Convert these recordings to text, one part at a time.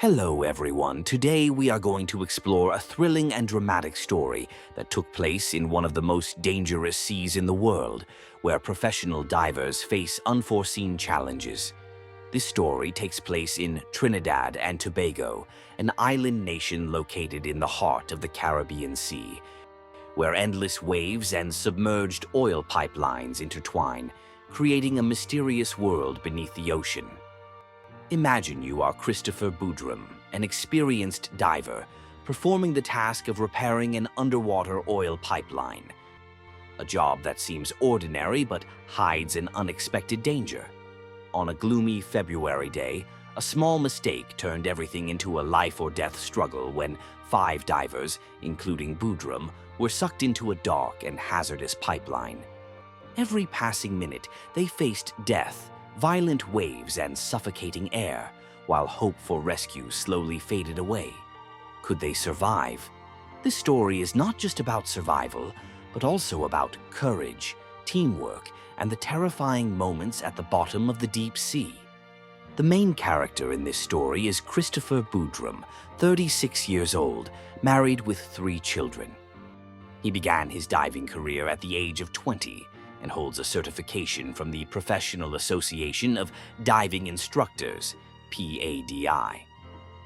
Hello everyone, today we are going to explore a thrilling and dramatic story that took place in one of the most dangerous seas in the world, where professional divers face unforeseen challenges. This story takes place in Trinidad and Tobago, an island nation located in the heart of the Caribbean Sea, where endless waves and submerged oil pipelines intertwine, creating a mysterious world beneath the ocean. Imagine you are Christopher Boudrum, an experienced diver, performing the task of repairing an underwater oil pipeline. A job that seems ordinary but hides an unexpected danger. On a gloomy February day, a small mistake turned everything into a life-or-death struggle when 5 divers, including Boudrum, were sucked into a dark and hazardous pipeline. Every passing minute, they faced death, violent waves, and suffocating air, while hope for rescue slowly faded away. Could they survive? This story is not just about survival, but also about courage, teamwork, and the terrifying moments at the bottom of the deep sea. The main character in this story is Christopher Boudrum, 36 years old, married with 3 children. He began his diving career at the age of 20, and holds a certification from the Professional Association of Diving Instructors, PADI.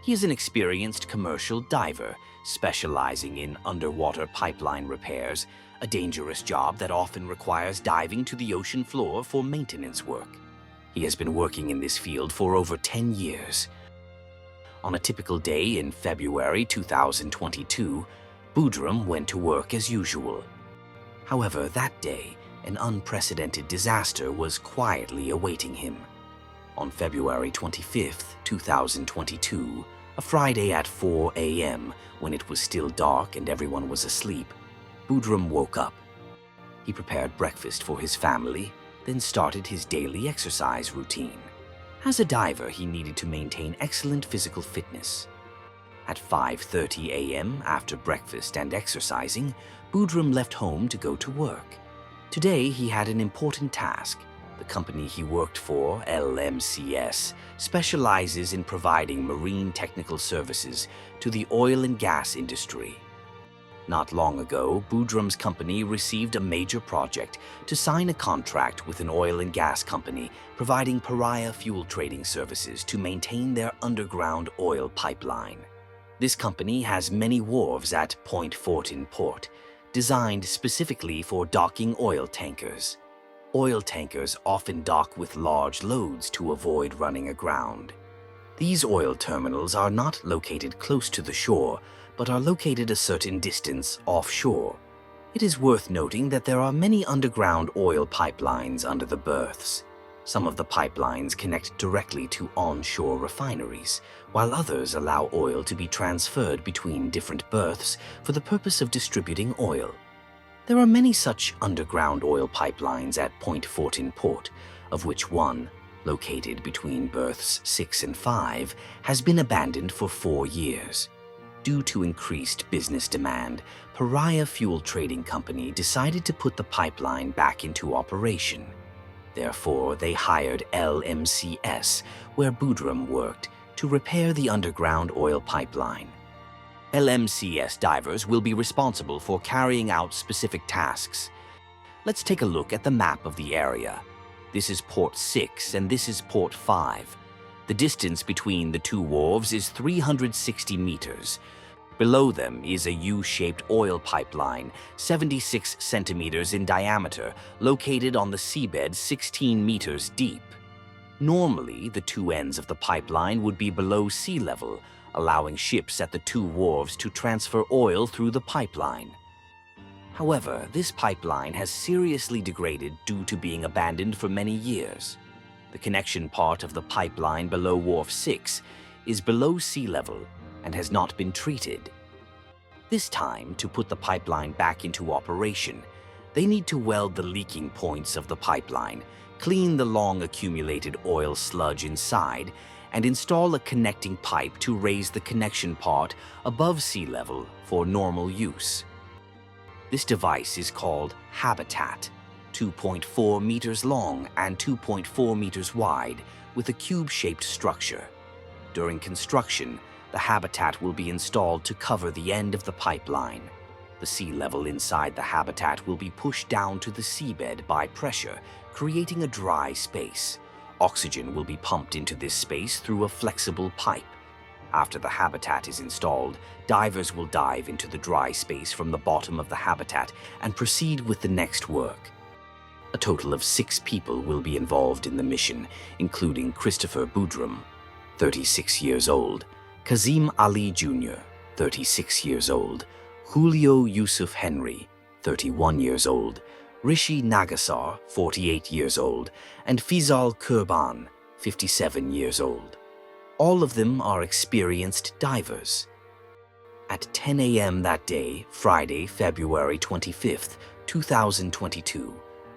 He is an experienced commercial diver, specializing in underwater pipeline repairs, a dangerous job that often requires diving to the ocean floor for maintenance work. He has been working in this field for over 10 years. On a typical day in February 2022, Boudrum went to work as usual. However, that day, an unprecedented disaster was quietly awaiting him. On February 25, 2022, a Friday at 4 a.m., when it was still dark and everyone was asleep, Boudrum woke up. He prepared breakfast for his family, then started his daily exercise routine. As a diver, he needed to maintain excellent physical fitness. At 5:30 a.m., after breakfast and exercising, Boudrum left home to go to work. Today, he had an important task. The company he worked for, LMCS, specializes in providing marine technical services to the oil and gas industry. Not long ago, Boudrum's company received a major project to sign a contract with an oil and gas company providing Paria fuel trading services to maintain their underground oil pipeline. This company has many wharves at Point Fortin Port, designed specifically for docking oil tankers. Oil tankers often dock with large loads to avoid running aground. These oil terminals are not located close to the shore, but are located a certain distance offshore. It is worth noting that there are many underground oil pipelines under the berths. Some of the pipelines connect directly to onshore refineries, while others allow oil to be transferred between different berths for the purpose of distributing oil. There are many such underground oil pipelines at Point Fortin Port, of which one, located between berths 6 and 5, has been abandoned for 4 years. Due to increased business demand, Paria Fuel Trading Company decided to put the pipeline back into operation. Therefore, they hired LMCS, where Boudrum worked, to repair the underground oil pipeline. LMCS divers will be responsible for carrying out specific tasks. Let's take a look at the map of the area. This is Port 6 and this is Port 5. The distance between the 2 wharves is 360 meters. Below them is a U-shaped oil pipeline, 76 centimeters in diameter, located on the seabed 16 meters deep. Normally, the 2 ends of the pipeline would be below sea level, allowing ships at the 2 wharves to transfer oil through the pipeline. However, this pipeline has seriously degraded due to being abandoned for many years. The connection part of the pipeline below Wharf 6 is below sea level and has not been treated. This time, to put the pipeline back into operation, they need to weld the leaking points of the pipeline, clean the long accumulated oil sludge inside, and install a connecting pipe to raise the connection part above sea level for normal use. This device is called Habitat, 2.4 meters long and 2.4 meters wide, with a cube-shaped structure. During construction, the habitat will be installed to cover the end of the pipeline. The sea level inside the habitat will be pushed down to the seabed by pressure, creating a dry space. Oxygen will be pumped into this space through a flexible pipe. After the habitat is installed, divers will dive into the dry space from the bottom of the habitat and proceed with the next work. A total of 6 people will be involved in the mission, including Christopher Boudrum, 36 years old, Kazim Ali Jr., 36 years old, Julio Yusuf Henry, 31 years old, Rishi Nagasar, 48 years old, and Fizal Kurban, 57 years old. All of them are experienced divers. At 10 a.m. that day, Friday, February 25th, 2022,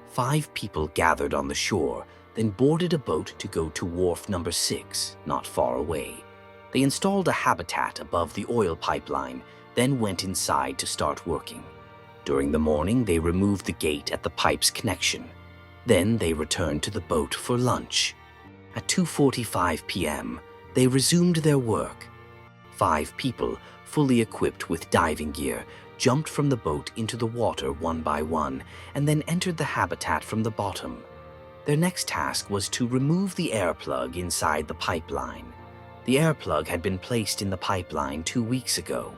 5 people gathered on the shore, then boarded a boat to go to wharf number 6, not far away. They installed a habitat above the oil pipeline, then went inside to start working. During the morning, they removed the gate at the pipe's connection. Then they returned to the boat for lunch. At 2:45 p.m., they resumed their work. 5 people, fully equipped with diving gear, jumped from the boat into the water one by one, and then entered the habitat from the bottom. Their next task was to remove the air plug inside the pipeline. The air plug had been placed in the pipeline 2 weeks ago.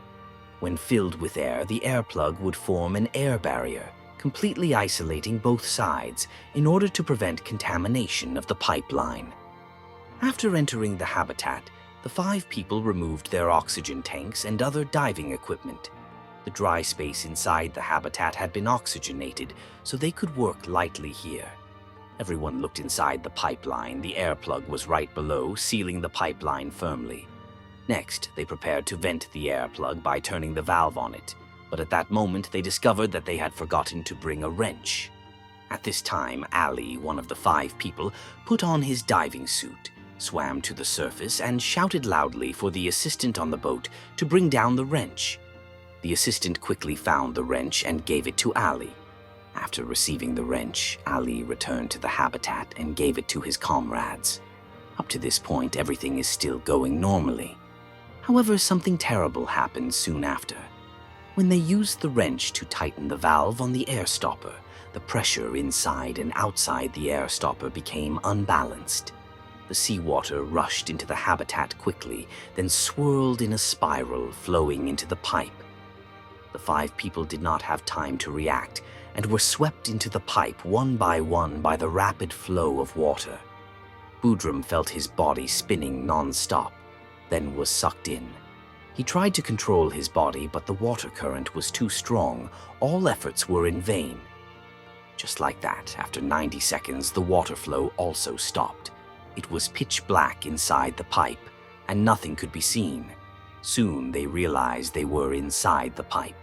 When filled with air, the air plug would form an air barrier, completely isolating both sides in order to prevent contamination of the pipeline. After entering the habitat, the 5 people removed their oxygen tanks and other diving equipment. The dry space inside the habitat had been oxygenated, so they could work lightly here. Everyone looked inside the pipeline. The air plug was right below, sealing the pipeline firmly. Next, they prepared to vent the air plug by turning the valve on it, but at that moment they discovered that they had forgotten to bring a wrench. At this time, Ali, one of the 5 people, put on his diving suit, swam to the surface, and shouted loudly for the assistant on the boat to bring down the wrench. The assistant quickly found the wrench and gave it to Ali. After receiving the wrench, Ali returned to the habitat and gave it to his comrades. Up to this point, everything is still going normally. However, something terrible happened soon after. When they used the wrench to tighten the valve on the air stopper, the pressure inside and outside the air stopper became unbalanced. The seawater rushed into the habitat quickly, then swirled in a spiral, flowing into the pipe. The 5 people did not have time to react and were swept into the pipe one by the rapid flow of water. Boudrum felt his body spinning non-stop, then was sucked in. He tried to control his body, but the water current was too strong. All efforts were in vain. Just like that, after 90 seconds, the water flow also stopped. It was pitch black inside the pipe, and nothing could be seen. Soon they realized they were inside the pipe.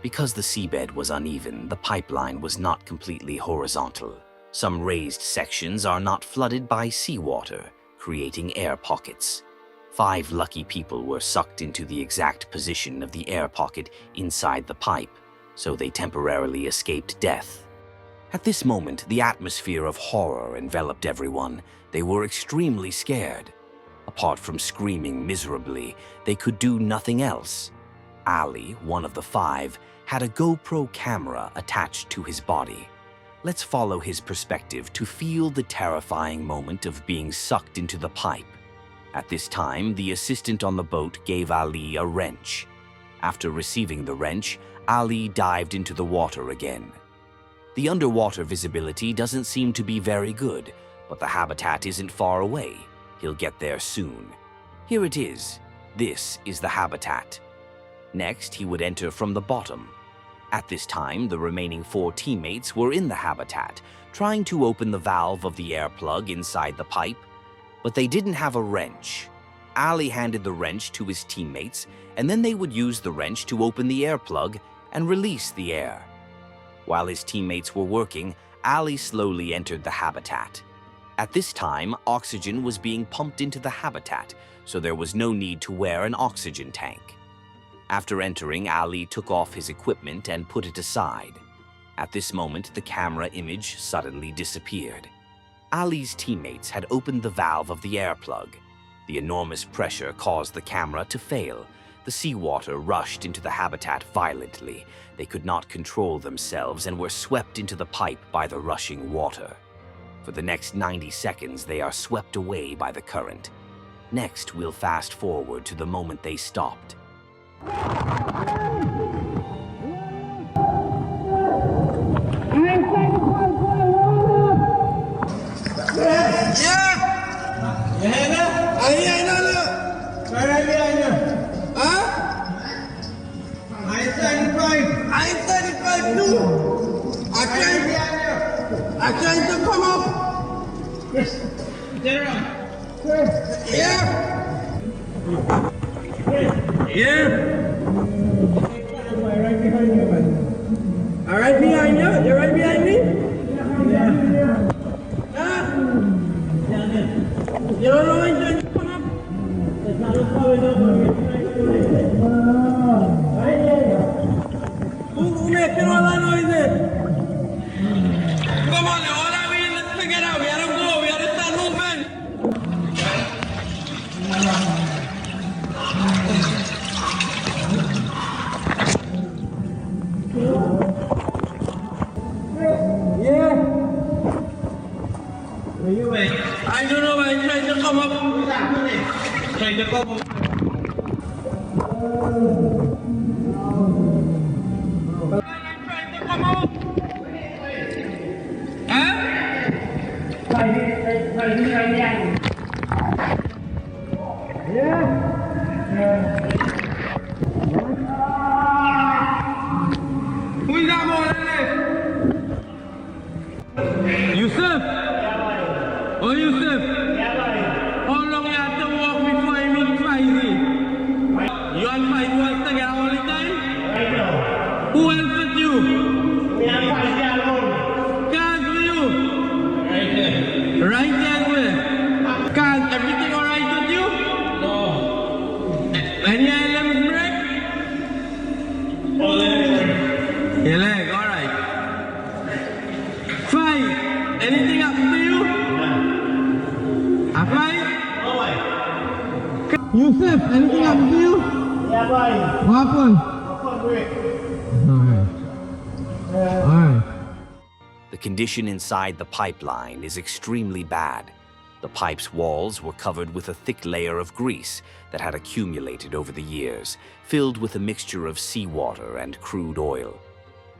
Because the seabed was uneven, the pipeline was not completely horizontal. Some raised sections are not flooded by seawater, creating air pockets. 5 lucky people were sucked into the exact position of the air pocket inside the pipe, so they temporarily escaped death. At this moment, the atmosphere of horror enveloped everyone. They were extremely scared. Apart from screaming miserably, they could do nothing else. Ali, one of the 5, had a GoPro camera attached to his body. Let's follow his perspective to feel the terrifying moment of being sucked into the pipe. At this time, the assistant on the boat gave Ali a wrench. After receiving the wrench, Ali dived into the water again. The underwater visibility doesn't seem to be very good, but the habitat isn't far away. He'll get there soon. Here it is. This is the habitat. Next, he would enter from the bottom. At this time, the remaining 4 teammates were in the habitat, trying to open the valve of the air plug inside the pipe, but they didn't have a wrench. Ali handed the wrench to his teammates, and then they would use the wrench to open the air plug and release the air. While his teammates were working, Ali slowly entered the habitat. At this time, oxygen was being pumped into the habitat, so there was no need to wear an oxygen tank. After entering, Ali took off his equipment and put it aside. At this moment, the camera image suddenly disappeared. Ali's teammates had opened the valve of the air plug. The enormous pressure caused the camera to fail. The seawater rushed into the habitat violently. They could not control themselves and were swept into the pipe by the rushing water. For the next 90 seconds, they are swept away by the current. Next, we'll fast forward to the moment they stopped. I trying to come up. Yes. Yeah. Yeah. Right behind you, man. All right behind you? You're right behind me? Yeah. Huh? You don't know when you're trying to come up? It's not coming up. Who making all that noise? Come on, all I mean, let's figure it out. We gotta go. We gotta start moving. Yeah. Where you at? I don't know. I'm trying to come up. Trying to come up. I'm trying to come up. Who's that morning? Yusuf? Oh, Yusuf? How long you have to walk before you meet Feisy? You and Feisy was together all the time? Who else with you? Me and Feisy alone. Can't with you? Right there. Right there where? Can't everything alright with you? No. Any limbs break? Your leg, alright. Five, anything happen to you? No. A five? No way. Yusuf, anything happen to you? Yeah, boy. What happened? Alright. The condition inside the pipeline is extremely bad. The pipe's walls were covered with a thick layer of grease that had accumulated over the years, filled with a mixture of seawater and crude oil.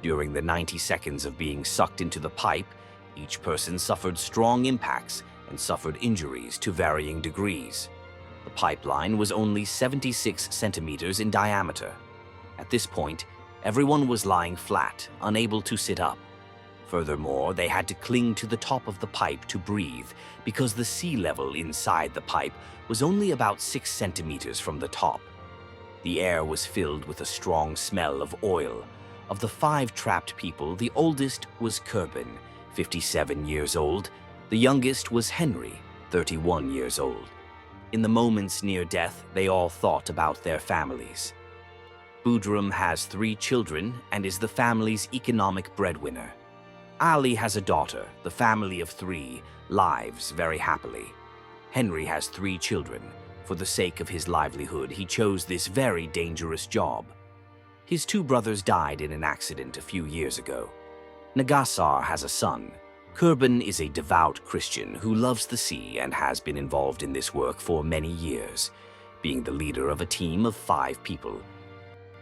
During the 90 seconds of being sucked into the pipe, each person suffered strong impacts and suffered injuries to varying degrees. The pipeline was only 76 centimeters in diameter. At this point, everyone was lying flat, unable to sit up. Furthermore, they had to cling to the top of the pipe to breathe because the sea level inside the pipe was only about 6 centimeters from the top. The air was filled with a strong smell of oil. Of the 5 trapped people, the oldest was Kurban, 57 years old. The youngest was Henry, 31 years old. In the moments near death, they all thought about their families. Budram has 3 children and is the family's economic breadwinner. Ali has a daughter. The family of 3 lives very happily. Henry has 3 children. For the sake of his livelihood, he chose this very dangerous job. His 2 brothers died in an accident a few years ago. Nagasar has a son. Kurban is a devout Christian who loves the sea and has been involved in this work for many years, being the leader of a team of 5 people.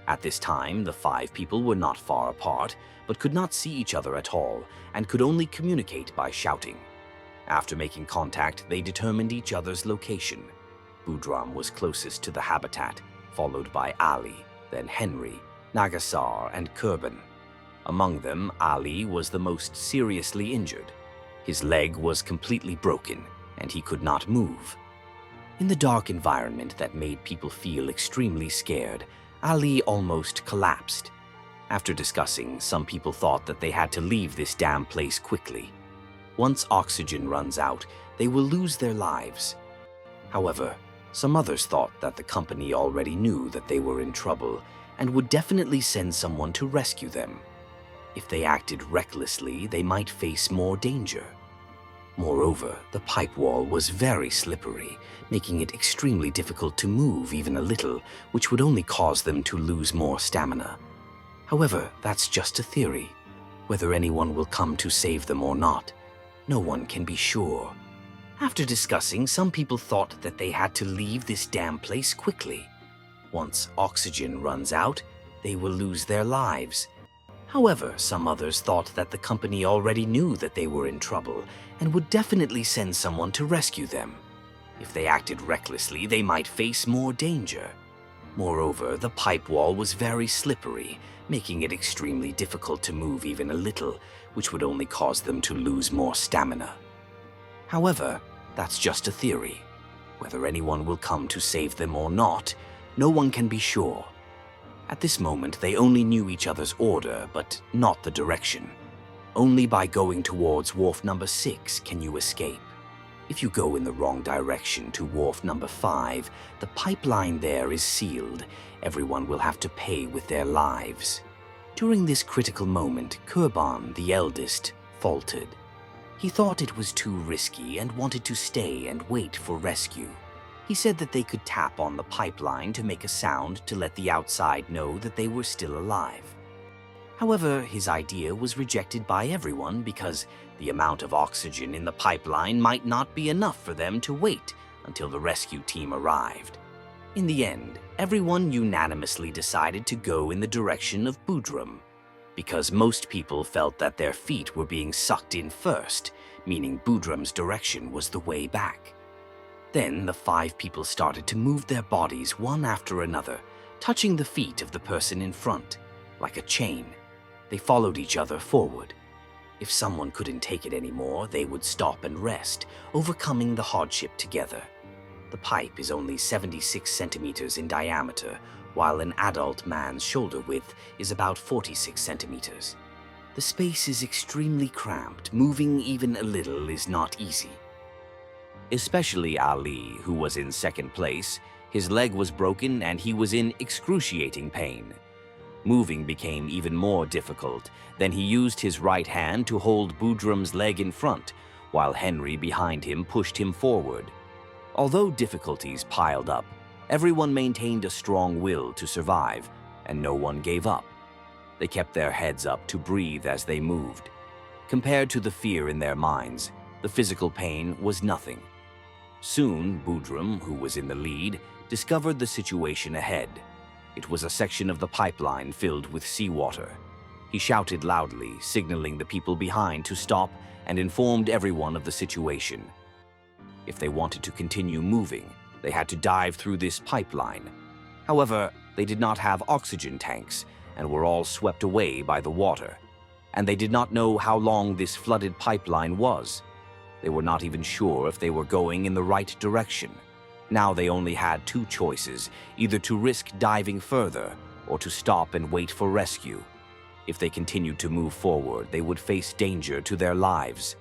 At this time, the 5 people were not far apart, but could not see each other at all and could only communicate by shouting. After making contact, they determined each other's location. Budram was closest to the habitat, followed by Ali, then Henry, Nagasar, and Kurban. Among them, Ali was the most seriously injured. His leg was completely broken, and he could not move. In the dark environment that made people feel extremely scared, Ali almost collapsed. After discussing, some people thought that they had to leave this damn place quickly. Once oxygen runs out, they will lose their lives. However, some others thought that the company already knew that they were in trouble and would definitely send someone to rescue them. If they acted recklessly, they might face more danger. Moreover, the pipe wall was very slippery, making it extremely difficult to move even a little, which would only cause them to lose more stamina. However, that's just a theory. Whether anyone will come to save them or not, no one can be sure. After discussing, some people thought that they had to leave this damn place quickly. Once oxygen runs out, they will lose their lives. However, some others thought that the company already knew that they were in trouble and would definitely send someone to rescue them. If they acted recklessly, they might face more danger. Moreover, the pipe wall was very slippery, making it extremely difficult to move even a little, which would only cause them to lose more stamina. However, that's just a theory. Whether anyone will come to save them or not, no one can be sure. At this moment, they only knew each other's order, but not the direction. Only by going towards wharf number 6 can you escape. If you go in the wrong direction to wharf number 5, the pipeline there is sealed. Everyone will have to pay with their lives. During this critical moment, Kurban, the eldest, faltered. He thought it was too risky and wanted to stay and wait for rescue. He said that they could tap on the pipeline to make a sound to let the outside know that they were still alive. However, his idea was rejected by everyone because the amount of oxygen in the pipeline might not be enough for them to wait until the rescue team arrived. In the end, everyone unanimously decided to go in the direction of Budrum, because most people felt that their feet were being sucked in first, meaning Budrum's direction was the way back. Then the 5 people started to move their bodies one after another, touching the feet of the person in front, like a chain. They followed each other forward. If someone couldn't take it anymore, they would stop and rest, overcoming the hardship together. The pipe is only 76 centimeters in diameter, while an adult man's shoulder width is about 46 centimeters. The space is extremely cramped. Moving even a little is not easy. Especially Ali, who was in second place. His leg was broken and he was in excruciating pain. Moving became even more difficult. Then he used his right hand to hold Budrum's leg in front, while Henry behind him pushed him forward. Although difficulties piled up, everyone maintained a strong will to survive, and no one gave up. They kept their heads up to breathe as they moved. Compared to the fear in their minds, the physical pain was nothing. Soon, Budrum, who was in the lead, discovered the situation ahead. It was a section of the pipeline filled with seawater. He shouted loudly, signaling the people behind to stop, and informed everyone of the situation. If they wanted to continue moving, they had to dive through this pipeline. However, they did not have oxygen tanks and were all swept away by the water. And they did not know how long this flooded pipeline was. They were not even sure if they were going in the right direction. Now they only had 2 choices, either to risk diving further or to stop and wait for rescue. If they continued to move forward, they would face danger to their lives.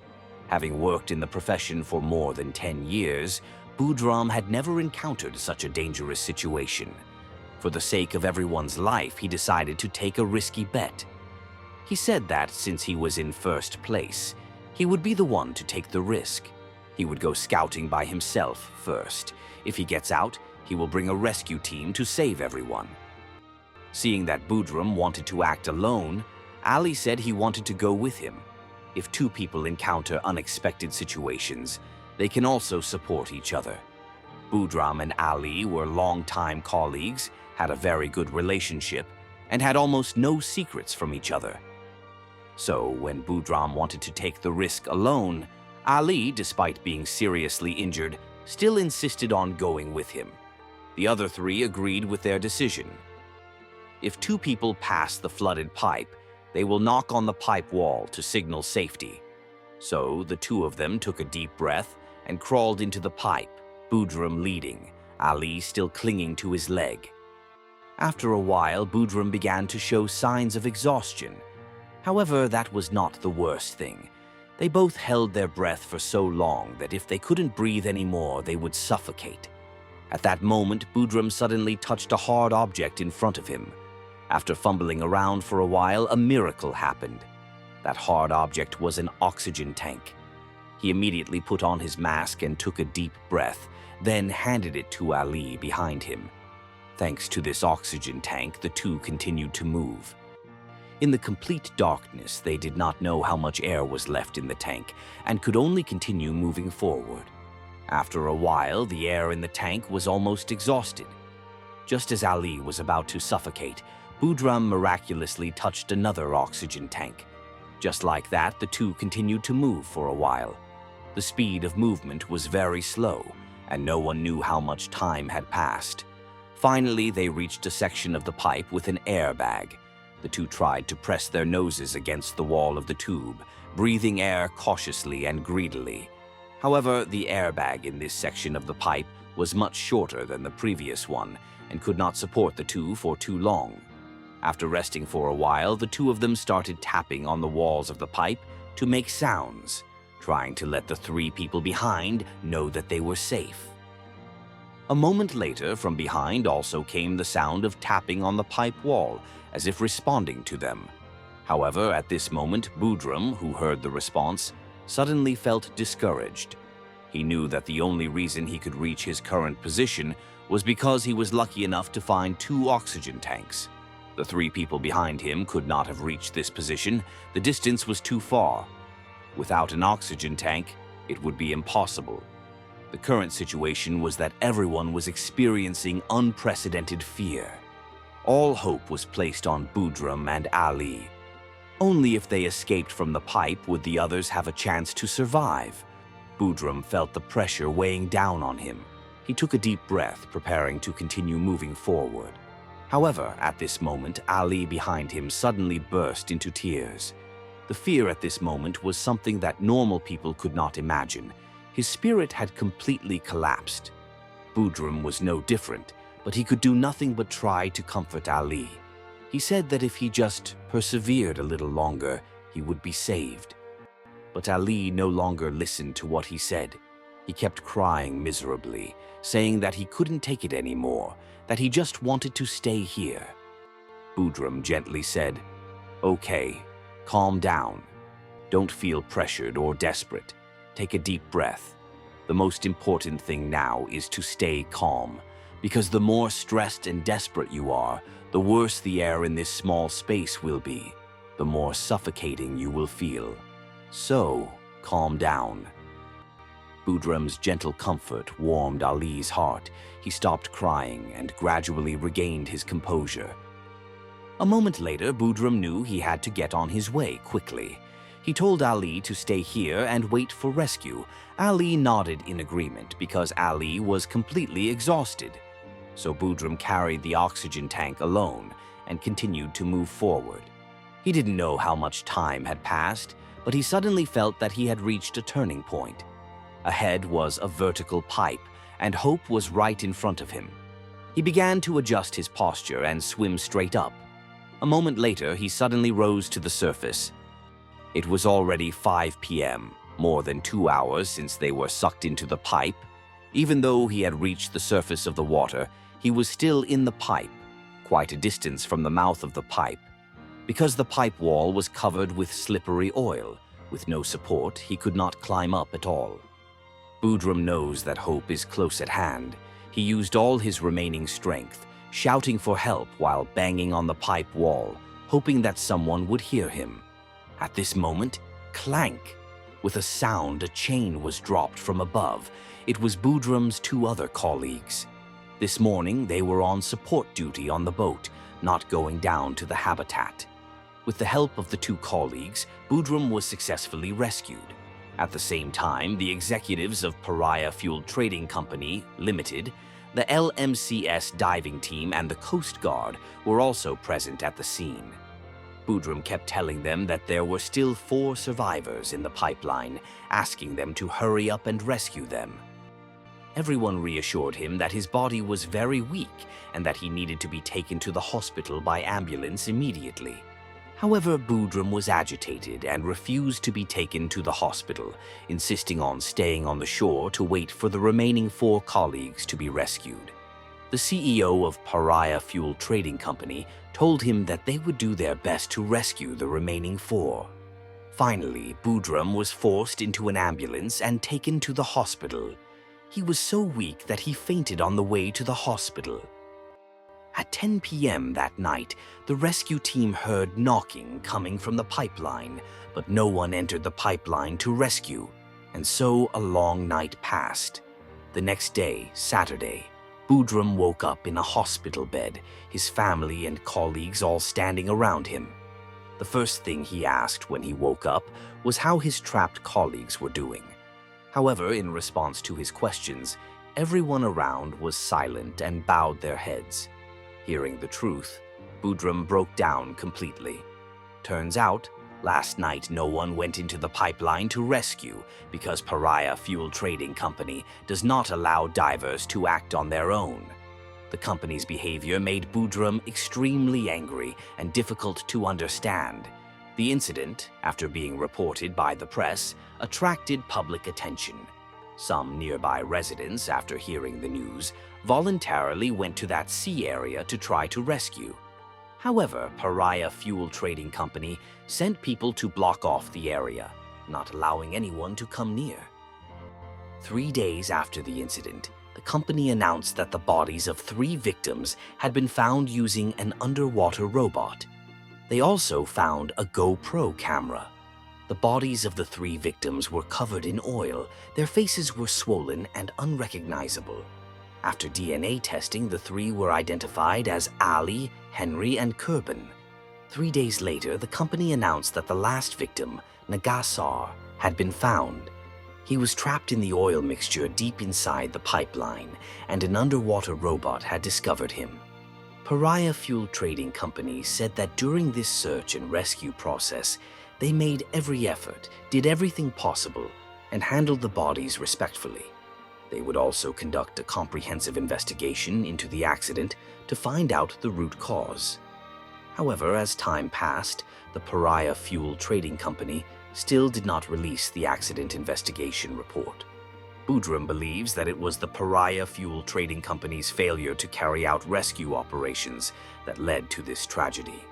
Having worked in the profession for more than 10 years, Budrum had never encountered such a dangerous situation. For the sake of everyone's life, he decided to take a risky bet. He said that since he was in first place, he would be the one to take the risk. He would go scouting by himself first. If he gets out, he will bring a rescue team to save everyone. Seeing that Budrum wanted to act alone, Ali said he wanted to go with him. If 2 people encounter unexpected situations, they can also support each other. Budrum and Ali were longtime colleagues, had a very good relationship, and had almost no secrets from each other. So, when Budrum wanted to take the risk alone, Ali, despite being seriously injured, still insisted on going with him. The other 3 agreed with their decision. If 2 people pass the flooded pipe, they will knock on the pipe wall to signal safety. So, the 2 of them took a deep breath and crawled into the pipe, Budrum leading, Ali still clinging to his leg. After a while, Budrum began to show signs of exhaustion. However, that was not the worst thing. They both held their breath for so long that if they couldn't breathe anymore, they would suffocate. At that moment, Budrum suddenly touched a hard object in front of him. After fumbling around for a while, a miracle happened. That hard object was an oxygen tank. He immediately put on his mask and took a deep breath, then handed it to Ali behind him. Thanks to this oxygen tank, the two continued to move. In the complete darkness, they did not know how much air was left in the tank and could only continue moving forward. After a while, the air in the tank was almost exhausted. Just as Ali was about to suffocate, Budram miraculously touched another oxygen tank. Just like that, the two continued to move for a while. The speed of movement was very slow, and no one knew how much time had passed. Finally, they reached a section of the pipe with an airbag. The two tried to press their noses against the wall of the tube, breathing air cautiously and greedily. However, the airbag in this section of the pipe was much shorter than the previous one and could not support the two for too long. After resting for a while, the two of them started tapping on the walls of the pipe to make sounds, trying to let the three people behind know that they were safe. A moment later, from behind also came the sound of tapping on the pipe wall, as if responding to them. However, at this moment, Budram, who heard the response, suddenly felt discouraged. He knew that the only reason he could reach his current position was because he was lucky enough to find 2 oxygen tanks. The 3 people behind him could not have reached this position. The distance was too far. Without an oxygen tank, it would be impossible. The current situation was that everyone was experiencing unprecedented fear. All hope was placed on Budram and Ali. Only if they escaped from the pipe would the others have a chance to survive. Budram felt the pressure weighing down on him. He took a deep breath, preparing to continue moving forward. However, at this moment, Ali behind him suddenly burst into tears. The fear at this moment was something that normal people could not imagine. His spirit had completely collapsed. Budram was no different, but he could do nothing but try to comfort Ali. He said that if he just persevered a little longer, he would be saved. But Ali no longer listened to what he said. He kept crying miserably, saying that he couldn't take it anymore, that he just wanted to stay here. Budram gently said, "Okay, calm down. Don't feel pressured or desperate. Take a deep breath. The most important thing now is to stay calm, because the more stressed and desperate you are, the worse the air in this small space will be, the more suffocating you will feel. So, calm down." Budram's gentle comfort warmed Ali's heart. He stopped crying and gradually regained his composure. A moment later, Budram knew he had to get on his way quickly. He told Ali to stay here and wait for rescue. Ali nodded in agreement because Ali was completely exhausted. So Budram carried the oxygen tank alone and continued to move forward. He didn't know how much time had passed, but he suddenly felt that he had reached a turning point. Ahead was a vertical pipe, and hope was right in front of him. He began to adjust his posture and swim straight up. A moment later, he suddenly rose to the surface. It was already 5 p.m., more than 2 hours since they were sucked into the pipe. Even though he had reached the surface of the water, he was still in the pipe, quite a distance from the mouth of the pipe. Because the pipe wall was covered with slippery oil, with no support, he could not climb up at all. Budram knows that hope is close at hand. He used all his remaining strength, shouting for help while banging on the pipe wall, hoping that someone would hear him. At this moment, clank! With a sound, a chain was dropped from above. It was Budram's 2 other colleagues. This morning, they were on support duty on the boat, not going down to the habitat. With the help of the 2 colleagues, Budram was successfully rescued. At the same time, the executives of Paria Fuel Trading Company, Limited, the LMCS diving team, and the Coast Guard were also present at the scene. Budram kept telling them that there were still 4 survivors in the pipeline, asking them to hurry up and rescue them. Everyone reassured him that his body was very weak and that he needed to be taken to the hospital by ambulance immediately. However, Budram was agitated and refused to be taken to the hospital, insisting on staying on the shore to wait for the remaining 4 colleagues to be rescued. The CEO of Paria Fuel Trading Company told him that they would do their best to rescue the remaining 4. Finally, Budrum was forced into an ambulance and taken to the hospital. He was so weak that he fainted on the way to the hospital. At 10 p.m. that night, the rescue team heard knocking coming from the pipeline, but no one entered the pipeline to rescue, and so a long night passed. The next day, Saturday, Budrum woke up in a hospital bed, his family and colleagues all standing around him. The first thing he asked when he woke up was how his trapped colleagues were doing. However, in response to his questions, everyone around was silent and bowed their heads. Hearing the truth, Budrum broke down completely. Turns out, last night no one went into the pipeline to rescue because Paria Fuel Trading Company does not allow divers to act on their own. The company's behavior made Budrum extremely angry and difficult to understand. The incident, after being reported by the press, attracted public attention. Some nearby residents, after hearing the news, voluntarily went to that sea area to try to rescue. However, Paria Fuel Trading Company sent people to block off the area, not allowing anyone to come near. 3 days after the incident, the company announced that the bodies of 3 victims had been found using an underwater robot. They also found a GoPro camera. The bodies of the 3 victims were covered in oil, their faces were swollen and unrecognizable. After DNA testing, the 3 were identified as Ali, Henry, and Kurban. 3 days later, the company announced that the last victim, Nagasar, had been found. He was trapped in the oil mixture deep inside the pipeline, and an underwater robot had discovered him. Paria Fuel Trading Company said that during this search and rescue process, they made every effort, did everything possible, and handled the bodies respectfully. They would also conduct a comprehensive investigation into the accident to find out the root cause. However, as time passed, the Paria Fuel Trading Company still did not release the accident investigation report. Budrum believes that it was the Paria Fuel Trading Company's failure to carry out rescue operations that led to this tragedy.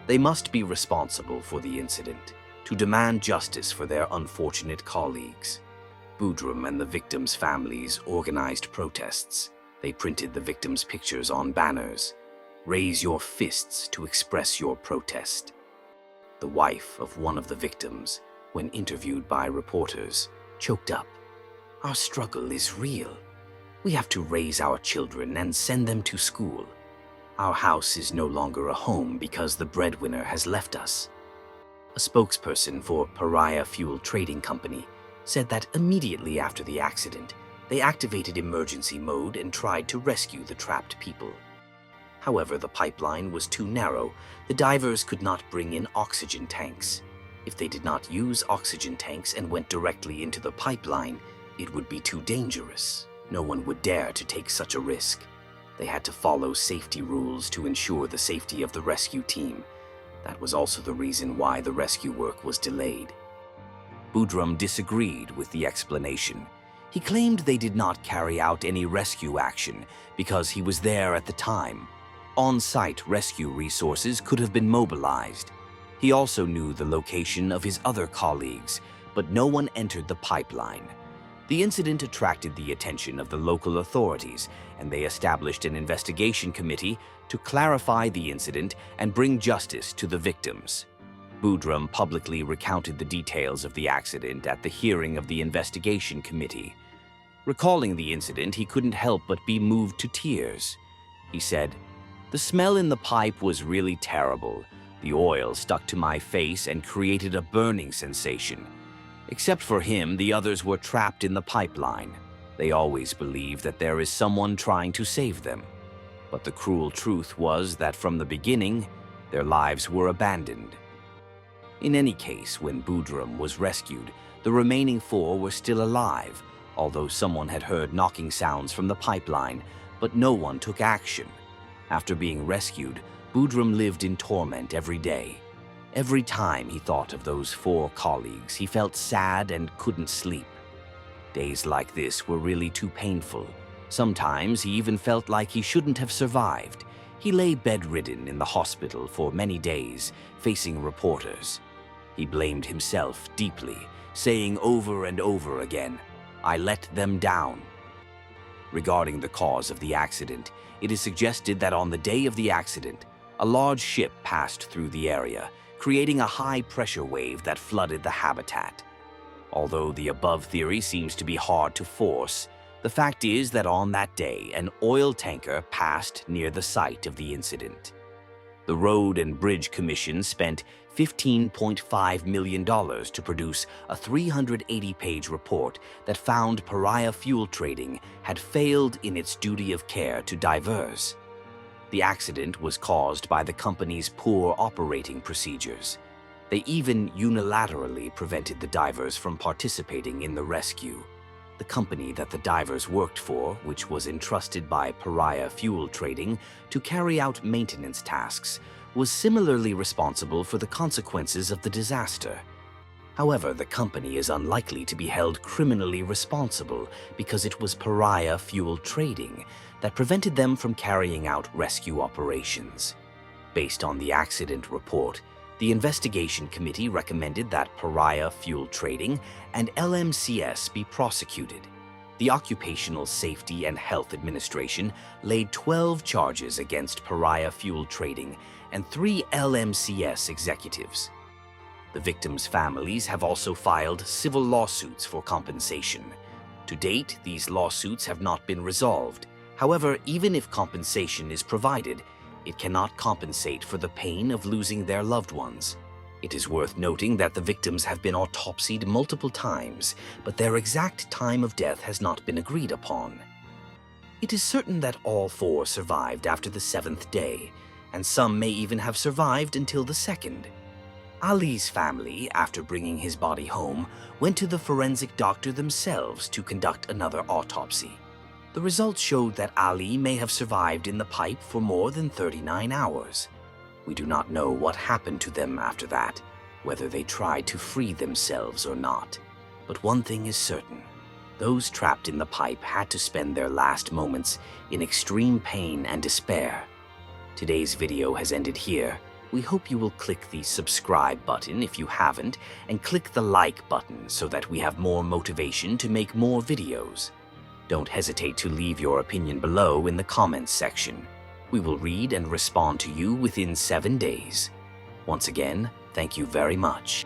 They must be responsible for the incident, to demand justice for their unfortunate colleagues. Budrum and the victims' families organized protests. They printed the victims' pictures on banners. Raise your fists to express your protest. The wife of one of the victims, when interviewed by reporters, choked up. Our struggle is real. We have to raise our children and send them to school. Our house is no longer a home because the breadwinner has left us. A spokesperson for Paria Fuel Trading Company said that immediately after the accident, they activated emergency mode and tried to rescue the trapped people. However, the pipeline was too narrow. The divers could not bring in oxygen tanks. If they did not use oxygen tanks and went directly into the pipeline, it would be too dangerous. No one would dare to take such a risk. They had to follow safety rules to ensure the safety of the rescue team. That was also the reason why the rescue work was delayed. Budrum disagreed with the explanation. He claimed they did not carry out any rescue action because he was there at the time. On-site rescue resources could have been mobilized. He also knew the location of his other colleagues, but no one entered the pipeline. The incident attracted the attention of the local authorities, and they established an investigation committee to clarify the incident and bring justice to the victims. Budrum publicly recounted the details of the accident at the hearing of the investigation committee. Recalling the incident, he couldn't help but be moved to tears. He said, "The smell in the pipe was really terrible. The oil stuck to my face and created a burning sensation. Except for him, the others were trapped in the pipeline. They always believe that there is someone trying to save them. But the cruel truth was that from the beginning, their lives were abandoned." In any case, when Budrum was rescued, the remaining 4 were still alive, although someone had heard knocking sounds from the pipeline, but no one took action. After being rescued, Budrum lived in torment every day. Every time he thought of those 4 colleagues, he felt sad and couldn't sleep. Days like this were really too painful. Sometimes he even felt like he shouldn't have survived. He lay bedridden in the hospital for many days, facing reporters. He blamed himself deeply, saying over and over again, "I let them down." Regarding the cause of the accident, it is suggested that on the day of the accident, a large ship passed through the area, creating a high-pressure wave that flooded the habitat. Although the above theory seems to be hard to force, the fact is that on that day, an oil tanker passed near the site of the incident. The Road and Bridge Commission spent $15.5 million to produce a 380-page report that found Paria Fuel Trading had failed in its duty of care to divers. The accident was caused by the company's poor operating procedures. They even unilaterally prevented the divers from participating in the rescue. The company that the divers worked for, which was entrusted by Paria Fuel Trading to carry out maintenance tasks, was similarly responsible for the consequences of the disaster. However, the company is unlikely to be held criminally responsible because it was Paria Fuel Trading that prevented them from carrying out rescue operations. Based on the accident report, the investigation committee recommended that Paria Fuel Trading and LMCS be prosecuted. The Occupational Safety and Health Administration laid 12 charges against Paria Fuel Trading and 3 LMCS executives. The victims' families have also filed civil lawsuits for compensation. To date, these lawsuits have not been resolved. However, even if compensation is provided, it cannot compensate for the pain of losing their loved ones. It is worth noting that the victims have been autopsied multiple times, but their exact time of death has not been agreed upon. It is certain that all 4 survived after the 7th day, and some may even have survived until the 2nd. Ali's family, after bringing his body home, went to the forensic doctor themselves to conduct another autopsy. The results showed that Ali may have survived in the pipe for more than 39 hours. We do not know what happened to them after that, whether they tried to free themselves or not. But one thing is certain. Those trapped in the pipe had to spend their last moments in extreme pain and despair. Today's video has ended here. We hope you will click the subscribe button if you haven't, and click the like button so that we have more motivation to make more videos. Don't hesitate to leave your opinion below in the comments section. We will read and respond to you within 7 days. Once again, thank you very much.